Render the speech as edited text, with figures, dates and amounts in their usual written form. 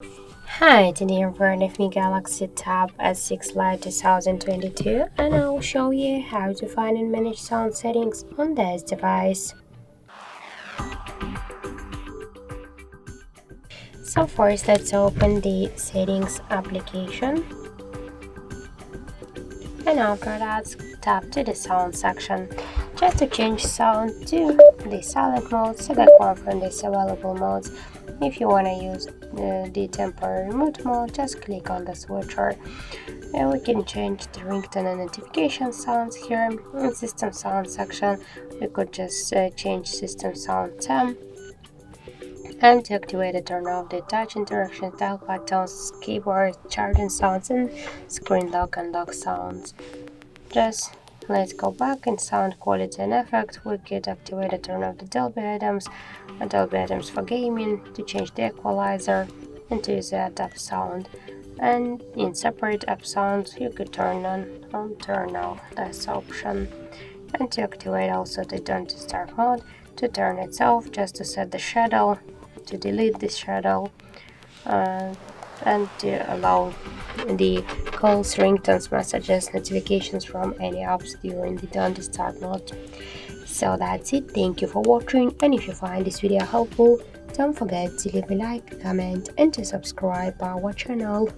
Hi, today I'm wearing the Galaxy Tab S6 Lite 2022 and I'll show you how to find and manage sound settings on this device. So first let's open the settings application and after that tap to the sound section. Just to change sound to the silent mode, select one from these available modes. If you want to use the temporary mute mode, just click on the switcher. And we can change the ringtone and notification sounds here. In system sound section, we could just change system sound 10. And to activate it, turn off the touch interaction, dial buttons, keyboard, charging sounds, and screen lock and lock sounds. Just let's go back in sound quality and effect. We could activate it, turn off the Dolby items, and Dolby items for gaming, to change the equalizer, and to use the adapt sound. And in separate app sounds, you could turn on or turn off this option. And to activate also the don't disturb mode, to turn it off, just to set the shadow, to delete this shadow, uh, and to allow the calls, ringtones, messages, notifications from any apps during the don't disturb mode. So that's it. Thank you for watching, and if you find this video helpful, don't forget to leave a like, comment, and to subscribe our channel.